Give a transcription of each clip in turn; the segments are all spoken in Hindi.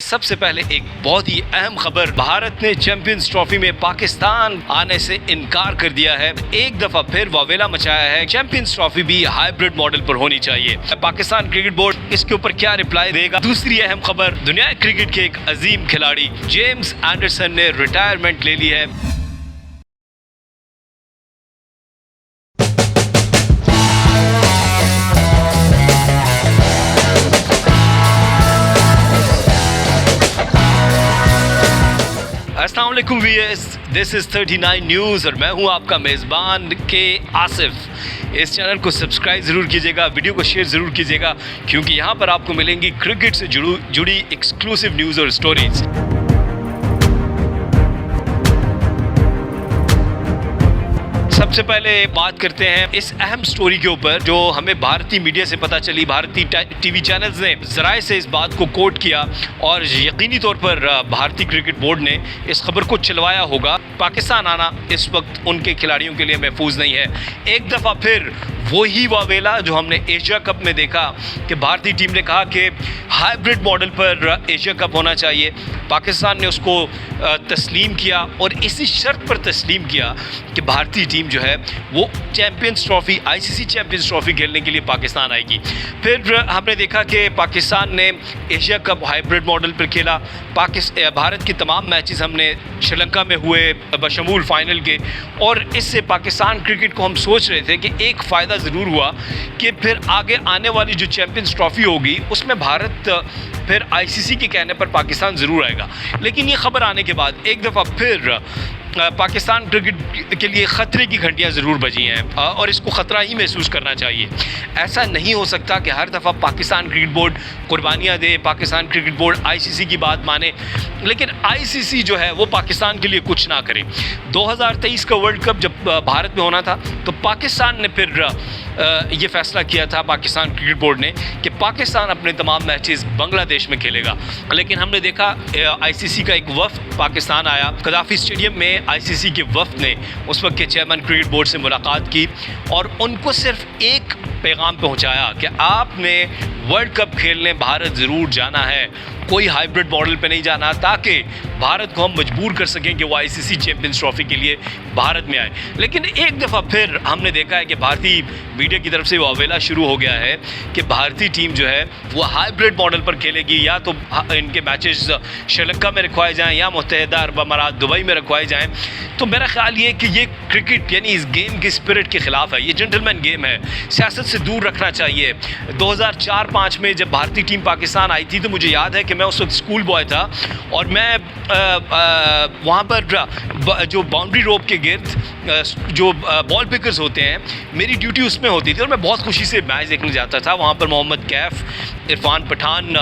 सबसे पहले एक बहुत ही अहम खबर, भारत ने चैंपियंस ट्रॉफी में पाकिस्तान आने से इनकार कर दिया है। एक दफा फिर वावेला मचाया है, चैंपियंस ट्रॉफी भी हाइब्रिड मॉडल पर होनी चाहिए। पाकिस्तान क्रिकेट बोर्ड इसके ऊपर क्या रिप्लाई देगा। दूसरी अहम खबर, दुनिया क्रिकेट के एक अजीम खिलाड़ी जेम्स एंडरसन ने रिटायरमेंट ले ली है। अस्सलाम वालेकुम व्यूअर्स, दिस इज़ 39 न्यूज़ और मैं हूं आपका मेज़बान के आसिफ। इस चैनल को सब्सक्राइब ज़रूर कीजिएगा, वीडियो को शेयर ज़रूर कीजिएगा, क्योंकि यहां पर आपको मिलेंगी क्रिकेट से जुड़ी एक्सक्लूसिव न्यूज़ और स्टोरीज़। सबसे पहले बात करते हैं इस अहम स्टोरी के ऊपर जो हमें भारतीय मीडिया से पता चली। भारतीय टीवी चैनल्स ने ज़राए से इस बात को कोट किया और यकीनी तौर पर भारतीय क्रिकेट बोर्ड ने इस खबर को चलवाया होगा। पाकिस्तान आना इस वक्त उनके खिलाड़ियों के लिए महफूज नहीं है। एक दफ़ा फिर वही वावेला जो हमने एशिया कप में देखा कि भारतीय टीम ने कहा कि हाइब्रिड मॉडल पर एशिया कप होना चाहिए। पाकिस्तान ने उसको तस्लीम किया और इसी शर्त पर तस्लीम किया कि भारतीय टीम जो है वो champions trophy, ICC champions trophy खेलने के लिए पाकिस्तान आएगी। फिर हमने देखा कि पाकिस्तान ने एशिया कप हाइब्रिड मॉडल पर खेला। भारत के तमाम मैचेस हमने श्रीलंका में हुए बशमूल फाइनल के, और इससे पाकिस्तान क्रिकेट को हम सोच रहे थे कि एक फ़ायदा ज़रूर हुआ कि फिर आगे आने वाली जो चैंपियंस ट्रॉफी होगी उसमें भारत फिर आईसीसी के कहने पर पाकिस्तान ज़रूर आएगा। लेकिन ये खबर आने के बाद एक दफ़ा फिर पाकिस्तान क्रिकेट के लिए ख़तरे की घंटियां ज़रूर बजी हैं और इसको ख़तरा ही महसूस करना चाहिए। ऐसा नहीं हो सकता कि हर दफ़ा पाकिस्तान क्रिकेट बोर्ड कुर्बानियां दे, पाकिस्तान क्रिकेट बोर्ड आईसीसी की बात माने, लेकिन आईसीसी जो है वो पाकिस्तान के लिए कुछ ना करे। 2023 का वर्ल्ड कप जब भारत में होना था तो पाकिस्तान ने फिर ये फ़ैसला किया था, पाकिस्तान क्रिकेट बोर्ड ने, कि पाकिस्तान अपने तमाम मैचेस बांग्लादेश में खेलेगा। लेकिन हमने देखा आईसीसी का एक वफ़द पाकिस्तान आया, कदाफ़ी स्टेडियम में आईसीसी के वफ़द ने उस वक्त के चेयरमैन क्रिकेट बोर्ड से मुलाकात की और उनको सिर्फ एक पैगाम पहुंचाया कि आपने वर्ल्ड कप खेलने भारत ज़रूर जाना है, कोई हाइब्रिड मॉडल पे नहीं जाना, ताकि भारत को हम मजबूर कर सकें कि वो आईसीसी चैंपियंस ट्रॉफी के लिए भारत में आए। लेकिन एक दफ़ा फिर हमने देखा है कि भारतीय मीडिया की तरफ से वावेला शुरू हो गया है कि भारतीय टीम जो है वो हाइब्रिड मॉडल पर खेलेगी, या तो इनके मैचेस श्रीलंका में रखवाए जाएँ या मुत्तहिदा अरब अमारात दुबई में रखवाए जाएँ। तो मेरा ख्याल ये कि ये क्रिकेट यानी इस गेम की स्पिरिट के ख़िलाफ़ है। ये जेंटलमैन गेम है, सियासत से दूर रखना चाहिए। 2004-05 में जब भारतीय टीम पाकिस्तान आई थी तो मुझे याद है कि मैं उस वक्त स्कूल बॉय था और मैं वहाँ पर जो बाउंड्री रोप के गिर्द जो बॉल पिकर्स होते हैं, मेरी ड्यूटी उसमें होती थी और मैं बहुत खुशी से मैच देखने जाता था। वहाँ पर मोहम्मद कैफ, इरफान पठान,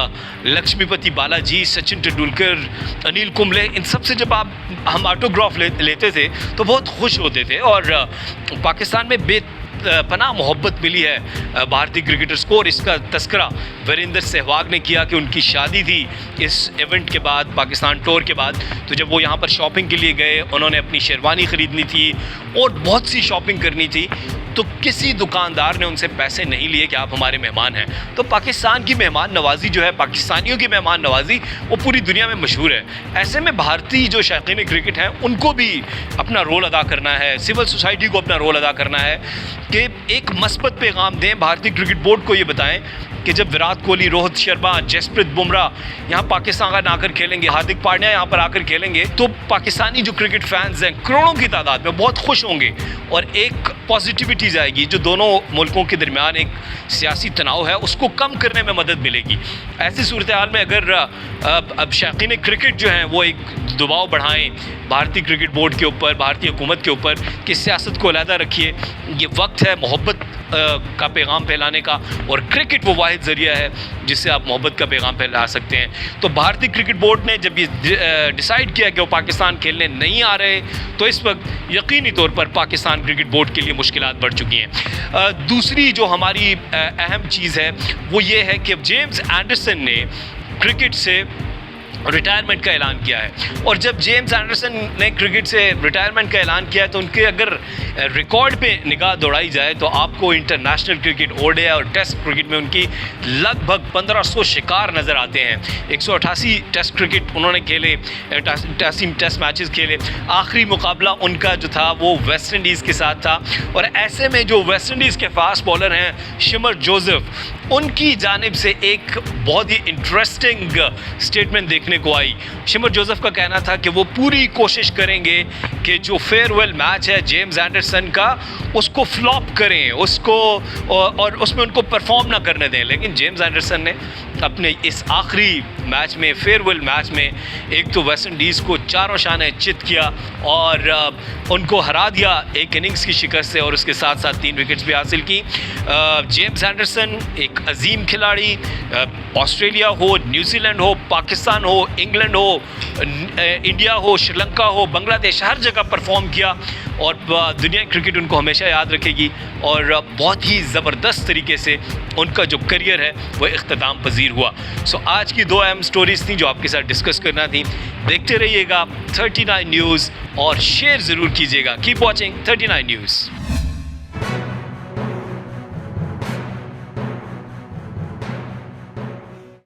लक्ष्मीपति बालाजी, सचिन तेंदुलकर, अनिल कुंबले, इन सब से जब हम ऑटोग्राफ लेते थे तो बहुत खुश होते थे। और पाकिस्तान में बेपनाह मोहब्बत मिली है भारतीय क्रिकेटर्स को, और इसका तस्करा वीरेंद्र सहवाग ने किया कि उनकी शादी थी इस इवेंट के बाद, पाकिस्तान टूर के बाद। तो जब वो यहाँ पर शॉपिंग के लिए गए, उन्होंने अपनी शेरवानी ख़रीदनी थी और बहुत सी शॉपिंग करनी थी, तो किसी दुकानदार ने उनसे पैसे नहीं लिए कि आप हमारे मेहमान हैं। तो पाकिस्तान की मेहमान नवाज़ी जो है, पाकिस्तानियों की मेहमान नवाज़ी, वो पूरी दुनिया में मशहूर है। ऐसे में भारतीय जो शौकीन क्रिकेट हैं उनको भी अपना रोल अदा करना है, सिविल सोसाइटी को अपना रोल अदा करना है कि एक मस्बत पैगाम दें। भारतीय क्रिकेट बोर्ड को ये बताएं कि जब विराट कोहली, रोहित शर्मा, जसप्रीत बुमराह यहाँ पाकिस्तान आकर खेलेंगे, हार्दिक पांड्या यहाँ पर आकर खेलेंगे, तो पाकिस्तानी जो क्रिकेट फैंस हैं करोड़ों की तादाद में बहुत खुश होंगे और एक पॉजिटिविटी जाएगी जो दोनों मुल्कों के दरमियान एक सियासी तनाव है उसको कम करने में मदद मिलेगी। ऐसी सूरत हाल में अगर अब शौकीन क्रिकेट जो हैं वो एक दबाव बढ़ाएं भारतीय क्रिकेट बोर्ड के ऊपर, भारतीय हुकूमत के ऊपर कि सियासत को अलहदा रखिए, ये वक्त है मोहब्बत का पैगाम फैलाने का, और क्रिकेट वो वाहिद ज़रिया है जिससे आप मोहब्बत का पैगाम फैला सकते हैं। तो भारतीय क्रिकेट बोर्ड ने जब ये डिसाइड किया कि वो पाकिस्तान खेलने नहीं आ रहे, तो इस वक्त यकीनी तौर पर पाकिस्तान क्रिकेट बोर्ड के लिए मुश्किलात बढ़ चुकी हैं। दूसरी जो हमारी अहम चीज़ है वो ये है कि जेम्स एंडरसन ने क्रिकेट से रिटायरमेंट का ऐलान किया है। और जब जेम्स एंडरसन ने क्रिकेट से रिटायरमेंट का ऐलान किया है तो उनके अगर रिकॉर्ड पे निगाह दौड़ाई जाए तो आपको इंटरनेशनल क्रिकेट, ओडीआई और टेस्ट क्रिकेट में उनकी लगभग 1500 शिकार नज़र आते हैं। 188 टेस्ट क्रिकेट उन्होंने खेले, 88 टेस्ट मैचेस खेले। आखिरी मुकाबला उनका जो था वो वेस्ट इंडीज़ के साथ था। और ऐसे में जो वेस्ट इंडीज़ के फास्ट बॉलर हैं शिमर जोसेफ, उनकी जानिब से एक बहुत ही इंटरेस्टिंग स्टेटमेंट देखने को आई। शिमर जोसेफ का कहना था कि वो पूरी कोशिश करेंगे कि जो फेयरवेल मैच है जेम्स एंडरसन का उसको फ्लॉप करें, उसको और उसमें उनको परफॉर्म ना करने दें। लेकिन जेम्स एंडरसन ने अपने इस आखिरी मैच में, फेयरवेल मैच में, एक तो वेस्ट इंडीज़ को चारों शाने चित किया और उनको हरा दिया एक इनिंग्स की शिकस्त से, और उसके साथ साथ 3 विकेट्स भी हासिल की। जेम्स एंडरसन एक अजीम खिलाड़ी, ऑस्ट्रेलिया हो, न्यूजीलैंड हो, पाकिस्तान हो, इंग्लैंड हो, इंडिया हो, श्रीलंका हो, बांग्लादेश, हर जगह परफॉर्म किया और दुनिया क्रिकेट उनको हमेशा याद रखेगी। और बहुत ही ज़बरदस्त तरीके से उनका जो करियर है वह इख्तिताम पजीर हुआ। सो आज की 2 अहम स्टोरीज़ थी जो आपके साथ डिस्कस करना थी। देखते रहिएगा 39 न्यूज़ और शेयर ज़रूर कीजिएगा। Keep watching 39 news.